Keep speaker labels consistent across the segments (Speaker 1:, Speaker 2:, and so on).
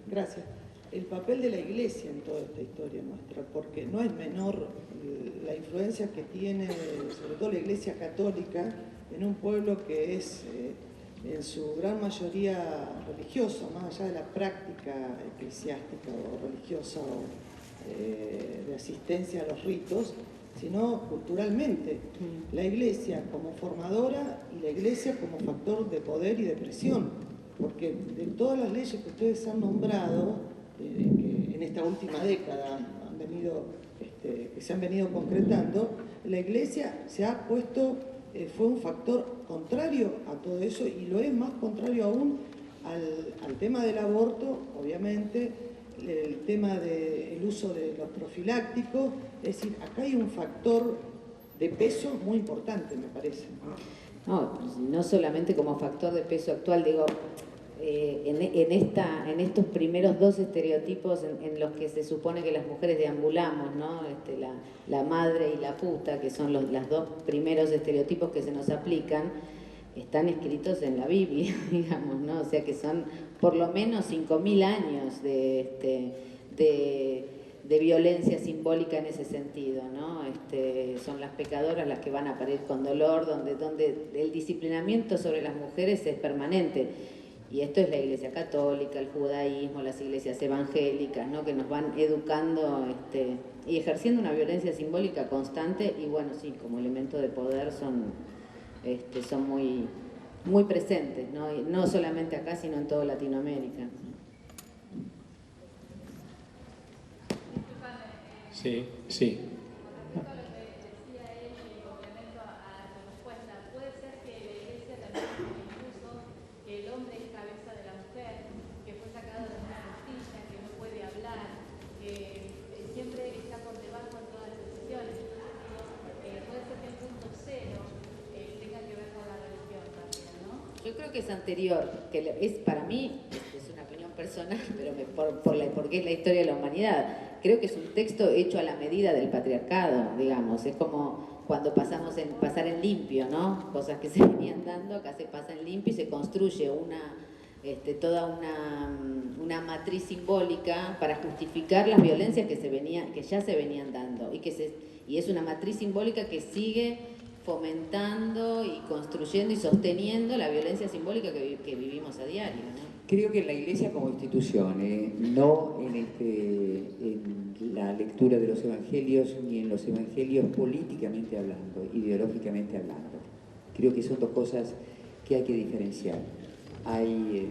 Speaker 1: Gracias. El papel de la Iglesia en toda esta historia nuestra, porque no es menor la influencia que tiene, sobre todo la Iglesia Católica, en un pueblo que es en su gran mayoría religioso, más allá de la práctica eclesiástica o religiosa o de asistencia a los ritos, sino culturalmente. La Iglesia como formadora y la Iglesia como factor de poder y de presión, porque de todas las leyes que ustedes han nombrado, que en esta última década que se han venido concretando, la Iglesia se ha puesto, fue un factor contrario a todo eso, y lo es más contrario aún al tema del aborto, obviamente, el tema del uso de los profilácticos. Es decir, acá hay un factor de peso muy importante, me parece.
Speaker 2: No solamente como factor de peso actual, digo, en estos primeros dos estereotipos en los que se supone que las mujeres deambulamos, ¿no? La madre y la puta, que son los dos primeros estereotipos que se nos aplican, están escritos en la Biblia, digamos, ¿no? O sea que son por lo menos 5.000 años de violencia simbólica en ese sentido, ¿no? Son las pecadoras las que van a parir con dolor, donde el disciplinamiento sobre las mujeres es permanente. Y esto es la Iglesia Católica, el judaísmo, las iglesias evangélicas, ¿no? Que nos van educando y ejerciendo una violencia simbólica constante, y bueno, sí, como elemento de poder son muy, muy presentes, ¿no? Y no solamente acá, sino en toda Latinoamérica.
Speaker 3: Sí, sí.
Speaker 2: Yo creo que es anterior, que es para mí, es una opinión personal, pero porque es la historia de la humanidad. Creo que es un texto hecho a la medida del patriarcado, digamos. Es como cuando pasar en limpio, ¿no? Cosas que se venían dando, acá se pasa en limpio y se construye toda una matriz simbólica para justificar las violencias que ya se venían dando, y es una matriz simbólica que sigue fomentando y construyendo y sosteniendo la violencia simbólica que vivimos a diario, ¿no?
Speaker 4: Creo que en la Iglesia como institución, no en la lectura de los evangelios, ni en los evangelios políticamente hablando, ideológicamente hablando. Creo que son dos cosas que hay que diferenciar. Hay,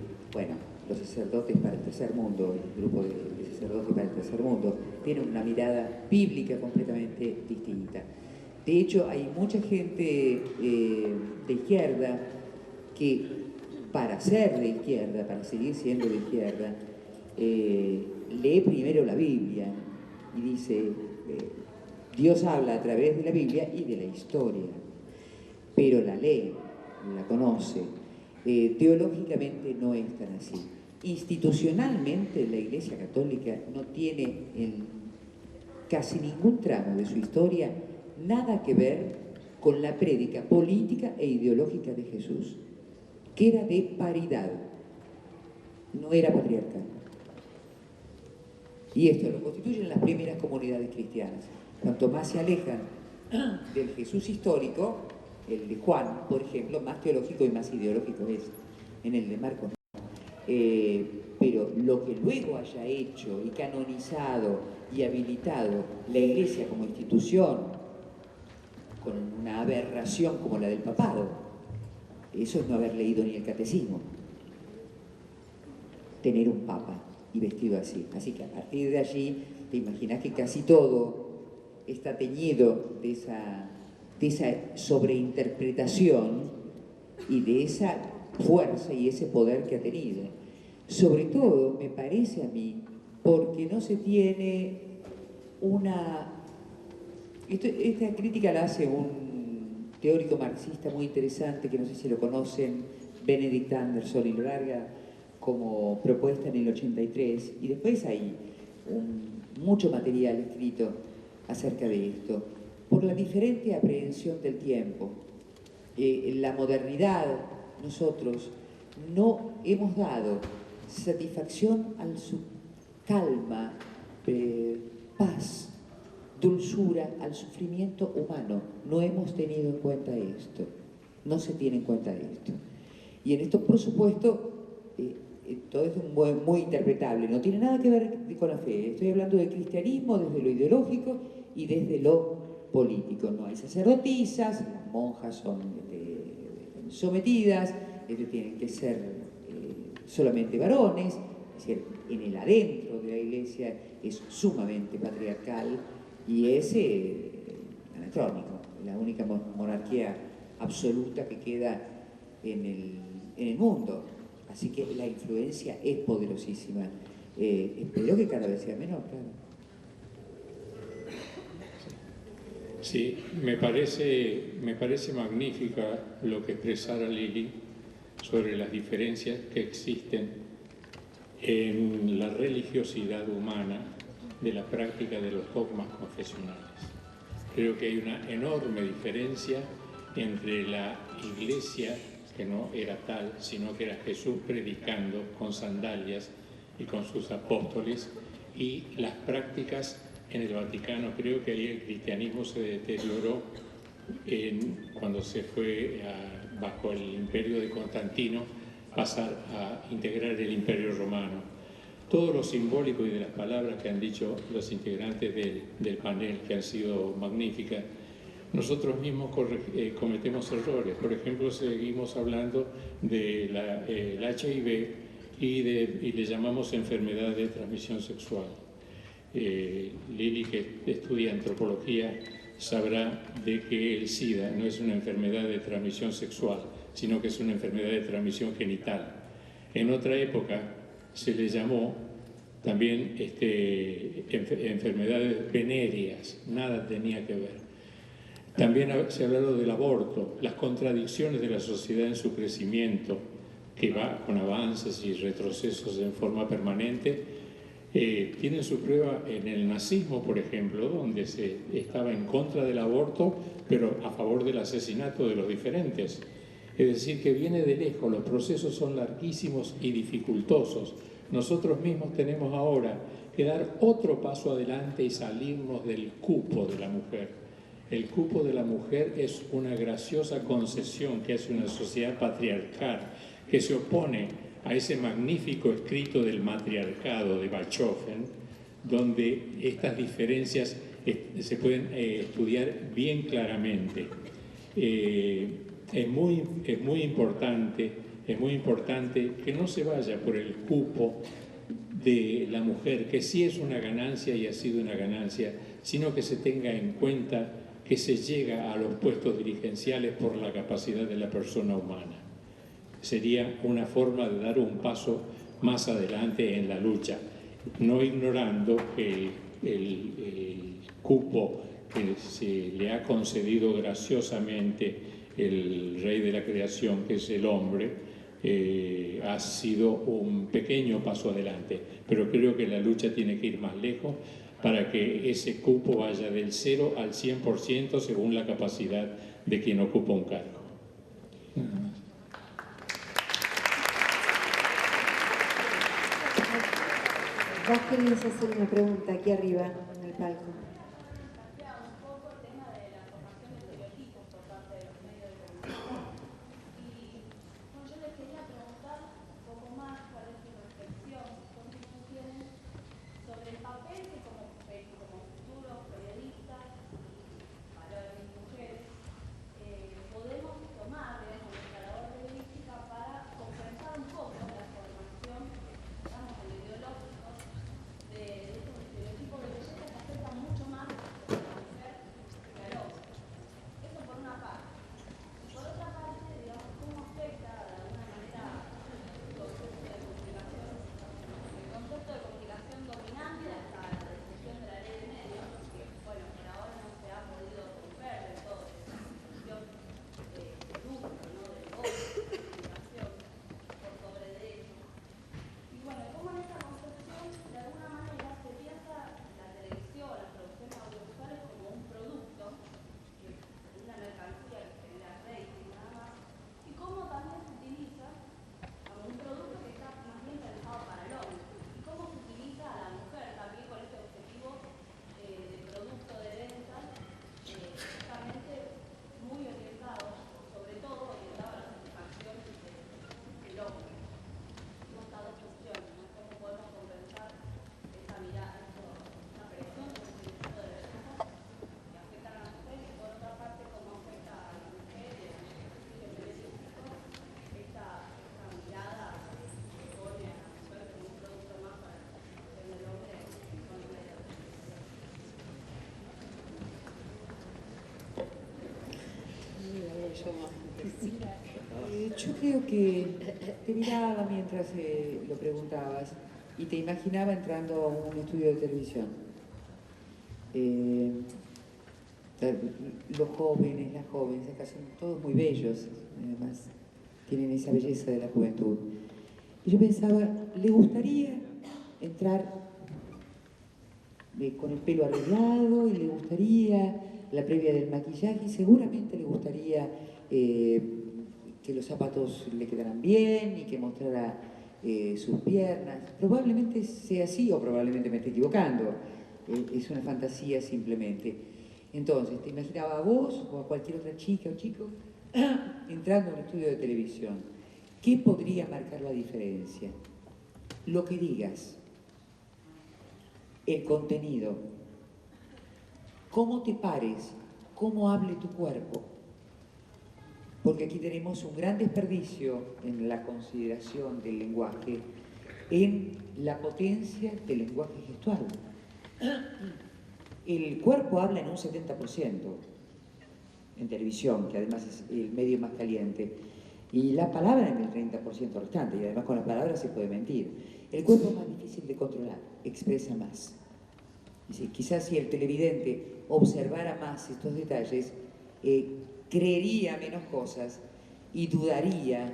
Speaker 4: los sacerdotes para el tercer mundo, el grupo de sacerdotes para el tercer mundo, tienen una mirada bíblica completamente distinta. De hecho, hay mucha gente de izquierda que, para ser de izquierda, para seguir siendo de izquierda, lee primero la Biblia y dice, Dios habla a través de la Biblia y de la historia, pero la lee, la conoce. Teológicamente no es tan así. Institucionalmente la Iglesia Católica no tiene en casi ningún tramo de su historia nada que ver con la prédica política e ideológica de Jesús, que era de paridad, no era patriarcal. Y esto lo constituyen las primeras comunidades cristianas. Cuanto más se alejan del Jesús histórico, el de Juan, por ejemplo, más teológico y más ideológico es. En el de Marcos, pero lo que luego haya hecho y canonizado y habilitado la Iglesia como institución, con una aberración como la del papado, eso es no haber leído ni el catecismo. Tener un papa y vestido así. Así que a partir de allí te imaginas que casi todo está teñido de esa sobreinterpretación y de esa fuerza y ese poder que ha tenido. Sobre todo, me parece a mí, porque no se tiene esta crítica la hace un teórico marxista muy interesante, que no sé si lo conocen, Benedict Anderson, y lo larga como propuesta en el 83, y después hay mucho material escrito acerca de esto, por la diferente aprehensión del tiempo. La modernidad, nosotros no hemos dado satisfacción al su calma, paz, dulzura al sufrimiento humano. No hemos tenido en cuenta esto, no se tiene en cuenta esto. Y en esto, por supuesto, todo esto es muy interpretable, no tiene nada que ver con la fe. Estoy hablando del cristianismo desde lo ideológico y desde lo político. No hay sacerdotisas, las monjas son sometidas, tienen que ser solamente varones, es decir, en el adentro de la iglesia es sumamente patriarcal y es anacrónico, la única monarquía absoluta que queda en el mundo. Así que la influencia es poderosísima. Espero que cada vez sea menor, claro.
Speaker 3: Sí, me parece magnífica lo que expresara Lili sobre las diferencias que existen en la religiosidad humana de la práctica de los dogmas confesionales. Creo que hay una enorme diferencia entre la iglesia, que no era tal, sino que era Jesús predicando con sandalias y con sus apóstoles, y las prácticas en el Vaticano. Creo que ahí el cristianismo se deterioró cuando se fue bajo el imperio de Constantino, pasar a integrar el imperio romano. Todo lo simbólico y de las palabras que han dicho los integrantes del panel, que han sido magníficas, nosotros mismos cometemos errores. Por ejemplo, seguimos hablando del HIV y le llamamos enfermedad de transmisión sexual. Lili, que estudia antropología, sabrá de que el SIDA no es una enfermedad de transmisión sexual, sino que es una enfermedad de transmisión genital. En otra época se le llamó también enfermedades venéreas, nada tenía que ver. También se ha hablado del aborto, las contradicciones de la sociedad en su crecimiento, que va con avances y retrocesos en forma permanente. Tienen su prueba en el nazismo, por ejemplo, donde se estaba en contra del aborto, pero a favor del asesinato de los diferentes. Es decir, que viene de lejos, los procesos son larguísimos y dificultosos. Nosotros mismos tenemos ahora que dar otro paso adelante y salirnos del cupo de la mujer. El cupo de la mujer es una graciosa concesión que hace una sociedad patriarcal que se opone a ese magnífico escrito del matriarcado de Bachofen, donde estas diferencias se pueden estudiar bien claramente. Es muy importante que no se vaya por el cupo de la mujer, que sí es una ganancia y ha sido una ganancia, sino que se tenga en cuenta que se llega a los puestos dirigenciales por la capacidad de la persona humana. Sería una forma de dar un paso más adelante en la lucha, no ignorando que el cupo que se le ha concedido graciosamente el rey de la creación, que es el hombre, ha sido un pequeño paso adelante, pero creo que la lucha tiene que ir más lejos para que ese cupo vaya del 0 al 100% según la capacidad de quien ocupa un cargo.
Speaker 5: Vos querías hacer una pregunta aquí arriba, en el palco.
Speaker 4: creo que te miraba mientras lo preguntabas y te imaginaba entrando a un estudio de televisión. Los jóvenes, las jóvenes, acá son todos muy bellos, además tienen esa belleza de la juventud. Y yo pensaba, ¿le gustaría entrar con el pelo arreglado? Y le gustaría la previa del maquillaje, y seguramente le gustaría que los zapatos le quedaran bien y que mostrara sus piernas. Probablemente sea así, o probablemente me esté equivocando. Es una fantasía simplemente. Entonces, te imaginaba a vos o a cualquier otra chica o chico entrando a un estudio de televisión. ¿Qué podría marcar la diferencia? Lo que digas, el contenido, cómo te pares, cómo hable tu cuerpo. Porque aquí tenemos un gran desperdicio en la consideración del lenguaje, en la potencia del lenguaje gestual. El cuerpo habla en un 70% en televisión, que además es el medio más caliente, y la palabra en el 30% restante, y además con las palabras se puede mentir. El cuerpo es más difícil de controlar, expresa más. Quizás si el televidente observara más estos detalles, creería menos cosas y dudaría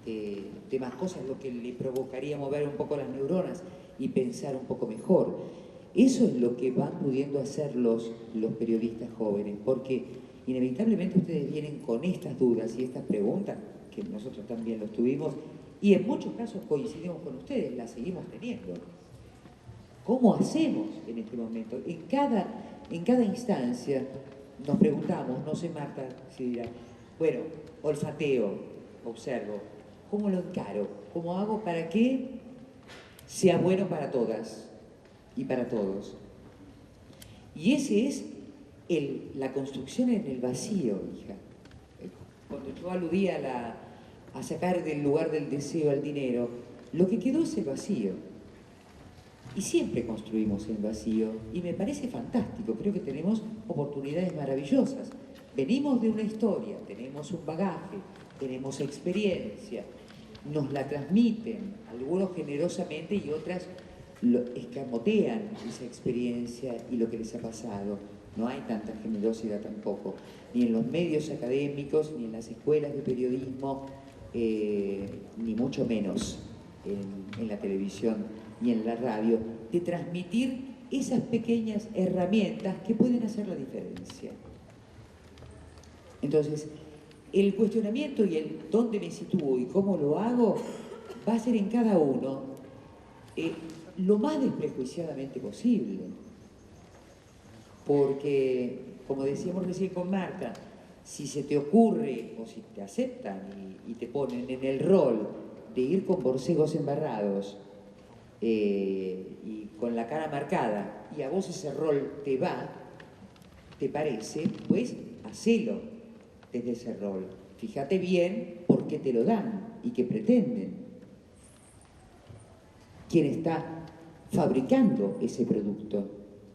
Speaker 4: de más cosas, lo que le provocaría mover un poco las neuronas y pensar un poco mejor. Eso es lo que van pudiendo hacer los periodistas jóvenes, porque inevitablemente ustedes vienen con estas dudas y estas preguntas, que nosotros también los tuvimos, y en muchos casos coincidimos con ustedes, las seguimos teniendo. ¿Cómo hacemos en este momento? En cada instancia nos preguntamos, no sé Marta si dirá, bueno, olfateo, observo, ¿cómo lo encaro? ¿Cómo hago para que sea bueno para todas y para todos? Y ese es la construcción en el vacío, hija. Cuando yo aludía a sacar del lugar del deseo al dinero, lo que quedó es el vacío. Y siempre construimos el vacío, y me parece fantástico, creo que tenemos oportunidades maravillosas. Venimos de una historia, tenemos un bagaje, tenemos experiencia, nos la transmiten, algunos generosamente y otras escamotean esa experiencia y lo que les ha pasado. No hay tanta generosidad tampoco, ni en los medios académicos, ni en las escuelas de periodismo, ni mucho menos en la televisión y en la radio, de transmitir esas pequeñas herramientas que pueden hacer la diferencia. Entonces, el cuestionamiento y el dónde me sitúo y cómo lo hago va a ser en cada uno lo más desprejuiciadamente posible. Porque, como decíamos recién con Marta, si se te ocurre o si te aceptan y te ponen en el rol de ir con borcegos embarrados y con la cara marcada, y a vos ese rol te va, te parece, pues hacelo desde ese rol. Fíjate bien por qué te lo dan y qué pretenden. ¿Quién está fabricando ese producto?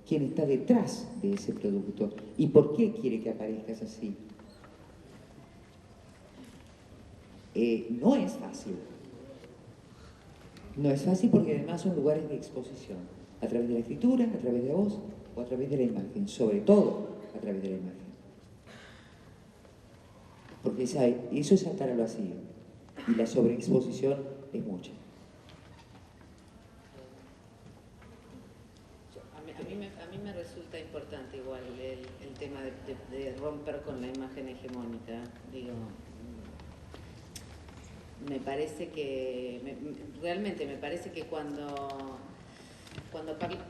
Speaker 4: ¿Quién está detrás de ese producto? ¿Y por qué quiere que aparezcas así? No es fácil. No es fácil porque además son lugares de exposición. A través de la escritura, a través de la voz o a través de la imagen. Sobre todo a través de la imagen. Porque eso es saltar al vacío. Y la sobreexposición es mucha.
Speaker 2: A mí me resulta importante igual el tema de romper con la imagen hegemónica. Digo, me parece que, realmente me parece que cuando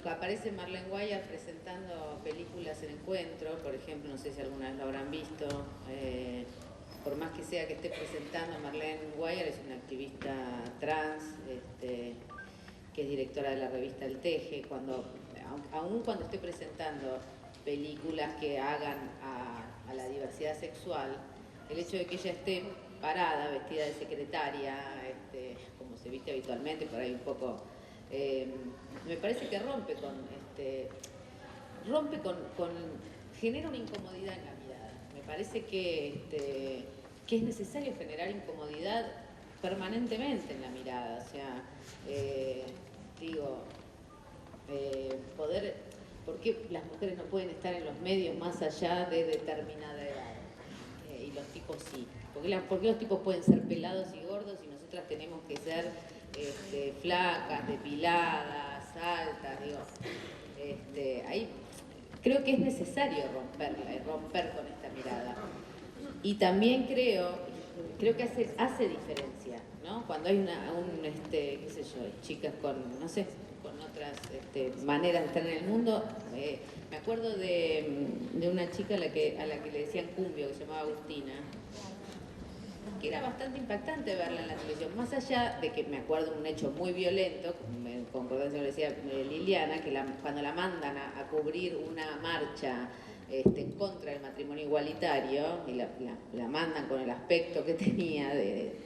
Speaker 2: aparece Marlene Guayar presentando películas en Encuentro, por ejemplo, no sé si alguna vez lo habrán visto, por más que sea que esté presentando, Marlene Guayar es una activista trans, que es directora de la revista El Teje, aún cuando esté presentando películas que hagan a la diversidad sexual, el hecho de que ella esté parada, vestida de secretaria, como se viste habitualmente, por ahí un poco, me parece que rompe genera una incomodidad en la mirada. Me parece que es necesario generar incomodidad permanentemente en la mirada, o sea, poder, ¿por qué las mujeres no pueden estar en los medios más allá de determinada edad? Y los tipos sí. ¿Por qué los tipos pueden ser pelados y gordos y nosotras tenemos que ser flacas, depiladas, altas? Ahí creo que es necesario romper con esta mirada. Y también creo que hace diferencia, ¿no? Cuando hay qué sé yo, chicas con, no sé, con otras maneras de estar en el mundo. Me acuerdo de una chica a la que le decían cumbio, que se llamaba Agustina, que era bastante impactante verla en la televisión, más allá de que me acuerdo de un hecho muy violento, en concordancia con lo que decía Liliana, que cuando la mandan a cubrir una marcha contra el matrimonio igualitario, y la mandan con el aspecto que tenía,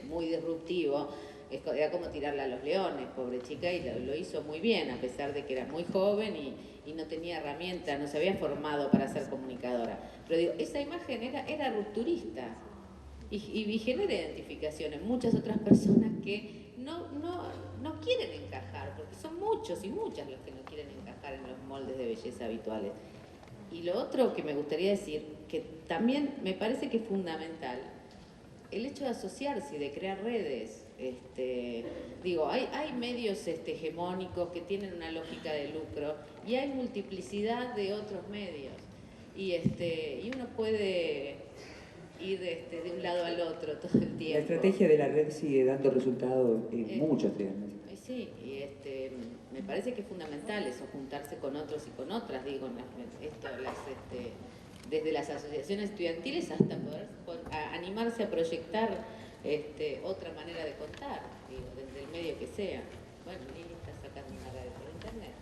Speaker 2: muy disruptivo, era como tirarla a los leones, pobre chica, y lo hizo muy bien, a pesar de que era muy joven y no tenía herramientas, no se había formado para ser comunicadora. Pero digo, esa imagen era rupturista y genera identificación en muchas otras personas que no quieren encajar, porque son muchos y muchas los que no quieren encajar en los moldes de belleza habituales. Y lo otro que me gustaría decir, que también me parece que es fundamental, el hecho de asociarse y de crear redes. Hay medios hegemónicos que tienen una lógica de lucro y hay multiplicidad de otros medios. Y uno puede ir de un lado al otro todo el tiempo.
Speaker 4: La estrategia de la red sigue dando resultados en muchos temas.
Speaker 2: Sí, y me parece que es fundamental eso, juntarse con otros y con otras, desde las asociaciones estudiantiles hasta poder animarse a proyectar otra manera de contar, desde el medio que sea. Bueno, Lili está sacando una radio por internet.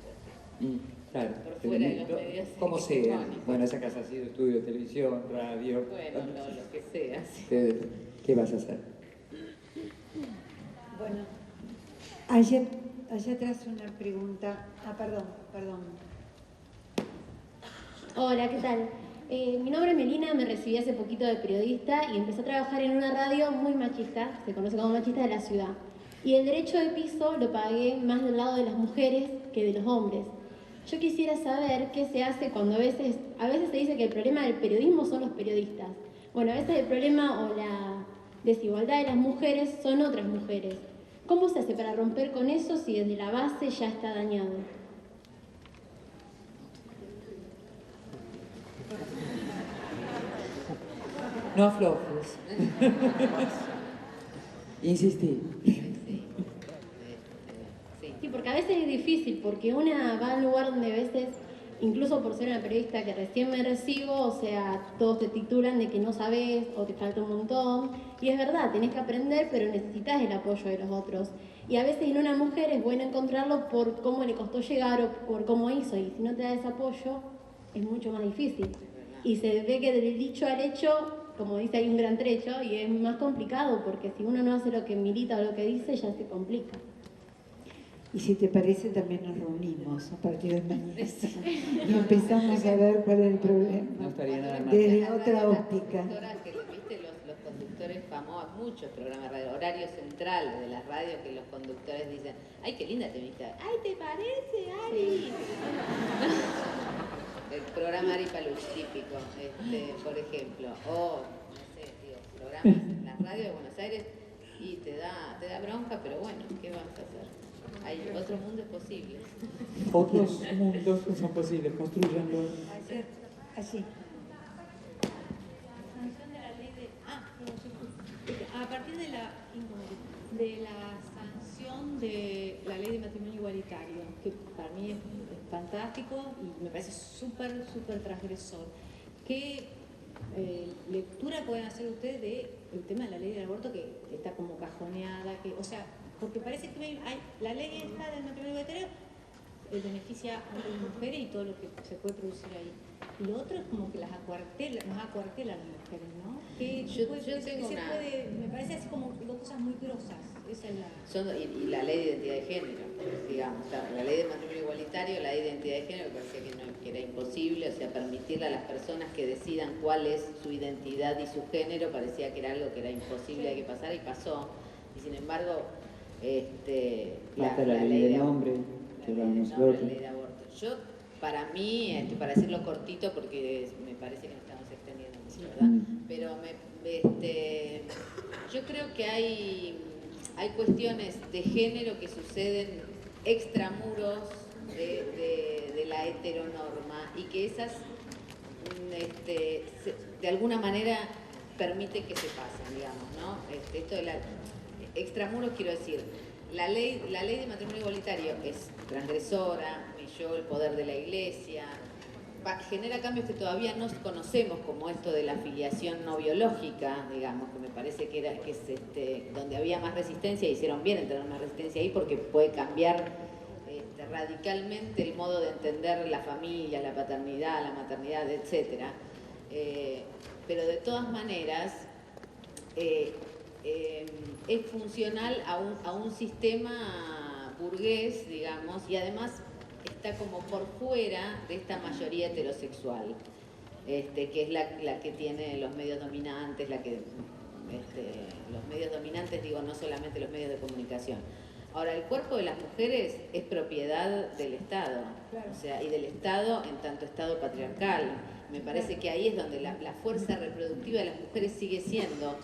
Speaker 4: Claro,
Speaker 2: por fuera de los medios.
Speaker 4: Como sea. Bueno, esa casa ha sido estudio de televisión, radio.
Speaker 2: Bueno, lo que sea. Sí.
Speaker 4: ¿Qué vas a hacer?
Speaker 5: Bueno, allá atrás una pregunta. Perdón.
Speaker 6: Hola, ¿qué tal? Mi nombre es Melina, me recibí hace poquito de periodista y empecé a trabajar en una radio muy machista, se conoce como machista de la ciudad. Y el derecho de piso lo pagué más del lado de las mujeres que de los hombres. Yo quisiera saber qué se hace cuando a veces se dice que el problema del periodismo son los periodistas. Bueno, a veces el problema o la desigualdad de las mujeres son otras mujeres. ¿Cómo se hace para romper con eso si desde la base ya está dañado?
Speaker 4: No aflojes. Insistí.
Speaker 6: Sí, porque a veces es difícil, porque una va a un lugar donde a veces, incluso por ser una periodista que recién me recibo, o sea, todos te titulan de que no sabes o te falta un montón. Y es verdad, tenés que aprender, pero necesitas el apoyo de los otros. Y a veces en una mujer es bueno encontrarlo por cómo le costó llegar o por cómo hizo. Y si no te da ese apoyo, es mucho más difícil. Y se ve que del dicho al hecho, como dice, hay un gran trecho y es más complicado, porque si uno no hace lo que milita o lo que dice, ya se complica.
Speaker 5: Y si te parece, también nos reunimos a partir de mañana y empezamos a ver cuál es el problema.
Speaker 4: No estaría nada mal.
Speaker 5: Desde otra óptica.
Speaker 2: ¿Viste los conductores famosos, muchos programas de radio, horario central de las radios, que los conductores dicen, ay, qué linda te viste, ay, ¿te parece, Ari? El programa Ari Paluch típico, por ejemplo, o, no sé, programas en la radio de Buenos Aires, y te da bronca, pero bueno, ¿qué vas a hacer? Hay otro mundo es posible.
Speaker 4: Otros mundos son posibles, construyanlos.
Speaker 5: Así.
Speaker 7: A partir de la sanción de la ley de matrimonio igualitario, que para mí es fantástico y me parece súper transgresor, ¿qué lectura pueden hacer ustedes del tema de la ley del aborto, que está como cajoneada, porque parece que la ley esta del matrimonio igualitario beneficia a las mujeres y todo lo que se puede producir ahí? Y lo otro es como que nos acuartela a las mujeres, ¿no? Me parece así como dos cosas muy grosas. Esa es
Speaker 2: y la ley de identidad de género, digamos, la ley de matrimonio igualitario, la ley de identidad de género, me parecía que era imposible, o sea, permitirle a las personas que decidan cuál es su identidad y su género, parecía que era algo que era imposible de que pasara y pasó. sin embargo,
Speaker 4: falta la ley del hombre, que hablamos
Speaker 2: la ley de aborto. Yo, para mí, para decirlo cortito, porque me parece que nos estamos extendiendo mucho, ¿verdad? Pero yo creo que hay cuestiones de género que suceden extramuros de la heteronorma y que esas de alguna manera permiten que se pasen, digamos, ¿no? Esto de extramuros, quiero decir, la ley de matrimonio igualitario es transgresora, humilló el poder de la Iglesia, genera cambios que todavía no conocemos, como esto de la filiación no biológica, digamos, que me parece que es donde había más resistencia, hicieron bien en tener más resistencia ahí porque puede cambiar radicalmente el modo de entender la familia, la paternidad, la maternidad, etcétera. Pero de todas maneras es funcional a un sistema burgués, digamos, y además está como por fuera de esta mayoría heterosexual, que es la que tiene los medios dominantes, los medios dominantes, digo, no solamente los medios de comunicación. Ahora, el cuerpo de las mujeres es propiedad del Estado, claro. O sea, y del Estado en tanto Estado patriarcal. Me parece que ahí es donde la fuerza reproductiva de las mujeres sigue siendo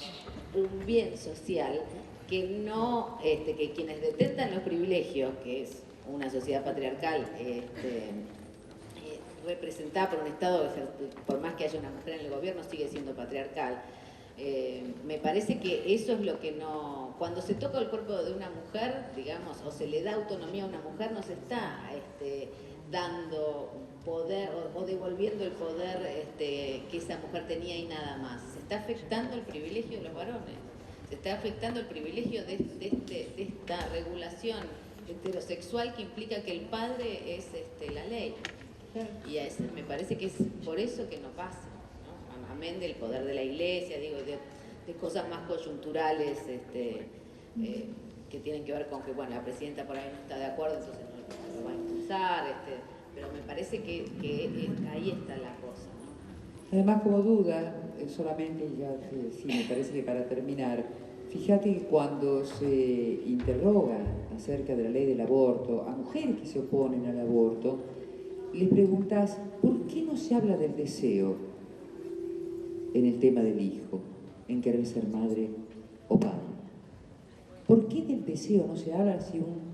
Speaker 2: un bien social que no, que quienes detentan los privilegios, que es una sociedad patriarcal representada por un Estado, por más que haya una mujer en el gobierno, sigue siendo patriarcal. Me parece que eso es lo que no... Cuando se toca el cuerpo de una mujer, digamos, o se le da autonomía a una mujer, no se está dando poder o devolviendo el poder que esa mujer tenía y nada más. Se está afectando el privilegio de los varones, se está afectando el privilegio de esta regulación heterosexual que implica que el padre es la ley. Y me parece que es por eso que no pasa, ¿no? Amén del poder de la Iglesia, digo, de cosas más coyunturales que tienen que ver con que, bueno, la presidenta por ahí no está de acuerdo, entonces no lo va a impulsar, pero me parece que ahí está la cosa, ¿no?
Speaker 4: Además, como duda, solamente ya, sí, me parece que para terminar, fíjate que cuando se interroga acerca de la ley del aborto a mujeres que se oponen al aborto, les preguntas, ¿por qué no se habla del deseo en el tema del hijo, en querer ser madre o padre? ¿Por qué del deseo no se habla si un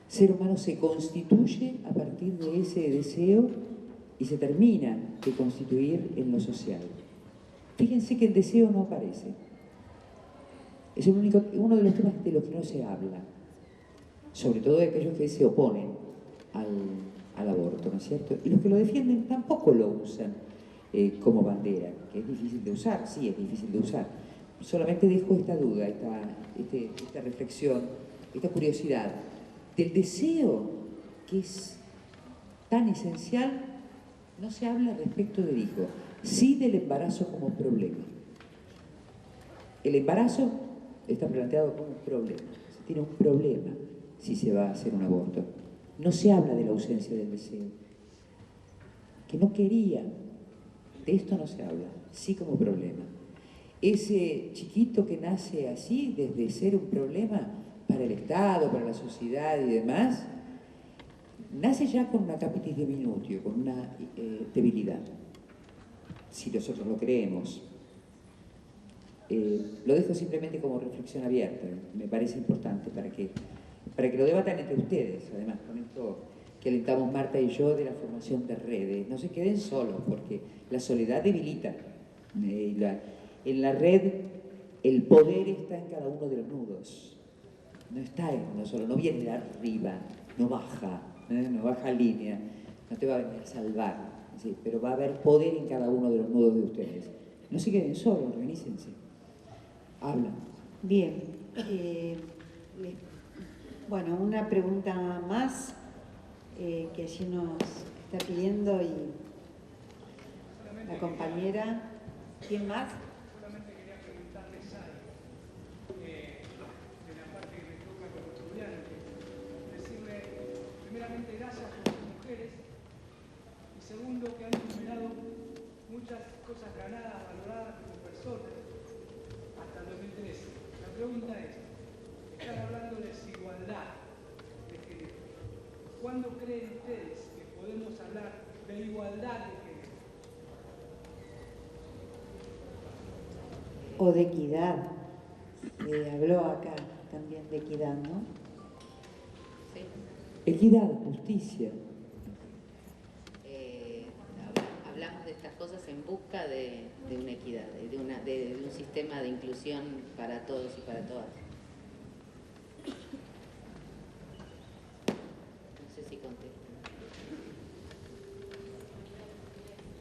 Speaker 4: ser humano se constituye a partir de ese deseo y se termina de constituir en lo social? Fíjense que el deseo no aparece. Es uno de los temas de los que no se habla, sobre todo de aquellos que se oponen al aborto, ¿no es cierto? Y los que lo defienden tampoco lo usan como bandera, que es difícil de usar, sí, es difícil de usar. Solamente dejo esta duda, esta reflexión, esta curiosidad del deseo que es tan esencial. No se habla respecto del hijo, sí del embarazo como problema. El embarazo está planteado como un problema, se tiene un problema si se va a hacer un aborto. No se habla de la ausencia del deseo, que no quería, de esto no se habla, sí como problema. Ese chiquito que nace así, desde ser un problema para el Estado, para la sociedad y demás, nace ya con una capitis diminutio, con una debilidad, si nosotros lo creemos. Lo dejo simplemente como reflexión abierta, me parece importante para que lo debatan entre ustedes, además con esto que alentamos Marta y yo de la formación de redes. No se queden solos, porque la soledad debilita. En la red el poder está en cada uno de los nudos, no está en uno solo, no viene de arriba, no baja línea, no te va a venir a salvar, ¿sí? Pero va a haber poder en cada uno de los nudos de ustedes. No se queden solos, organícense, hablan.
Speaker 5: Bien, bueno, una pregunta más que allí nos está pidiendo y la compañera. ¿Quién más?
Speaker 8: Solamente quería preguntarles algo de la parte que me toca como estudiante. Decirle, primeramente, gracias por las mujeres y segundo, que han enumerado muchas cosas ganadas, valoradas como personas hasta el 2013. La pregunta es, están hablando de desigualdad de género. ¿Cuándo creen ustedes que podemos hablar de igualdad de género?
Speaker 5: O de equidad. Se habló acá también de equidad, ¿no?
Speaker 2: Sí.
Speaker 4: Equidad, justicia.
Speaker 2: Hablamos de estas cosas en busca de una equidad, de un sistema de inclusión para todos y para todas. No sé si contesto.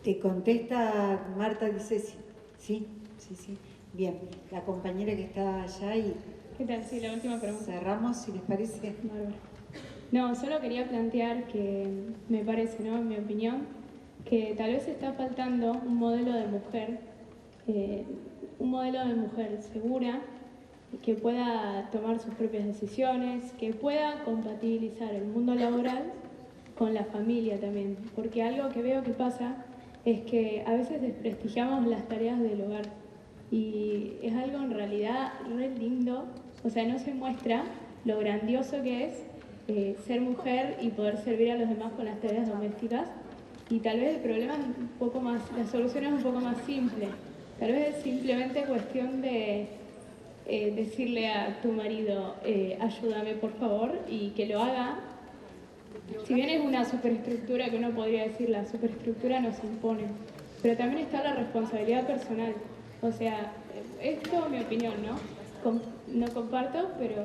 Speaker 5: Te contesta Marta, dice sí. Bien, la compañera que está allá y
Speaker 9: ¿Qué tal? Sí, la última pregunta.
Speaker 5: cerramos, si les parece.
Speaker 9: Bárbaro. No, solo quería plantear que me parece, ¿no? En mi opinión, que tal vez está faltando un modelo de mujer segura, que pueda tomar sus propias decisiones, que pueda compatibilizar el mundo laboral con la familia también. Porque algo que veo que pasa es que a veces desprestigiamos las tareas del hogar. Y es algo en realidad re lindo, o sea, no se muestra lo grandioso que es ser mujer y poder servir a los demás con las tareas domésticas. Y tal vez el problema es un poco más, la solución es un poco más simple. Tal vez es simplemente cuestión de decirle a tu marido, ayúdame por favor, y que lo haga. Si bien es una superestructura que uno podría decir, la superestructura nos impone, pero también está la responsabilidad personal. O sea, esto es mi opinión, ¿no? No comparto, pero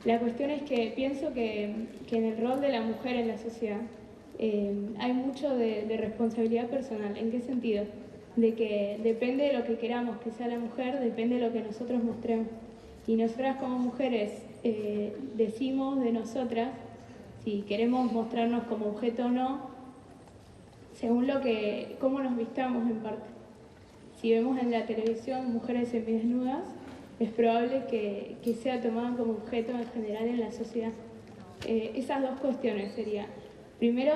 Speaker 9: la cuestión es que pienso que en el rol de la mujer en la sociedad hay mucho de responsabilidad personal. ¿En qué sentido? De que depende de lo que queramos que sea la mujer, depende de lo que nosotros mostremos. Y nosotras como mujeres decimos de nosotras si queremos mostrarnos como objeto o no, según cómo nos vistamos en parte. Si vemos en la televisión mujeres semidesnudas, es probable que sea tomada como objeto en general en la sociedad. Esas dos cuestiones serían, primero,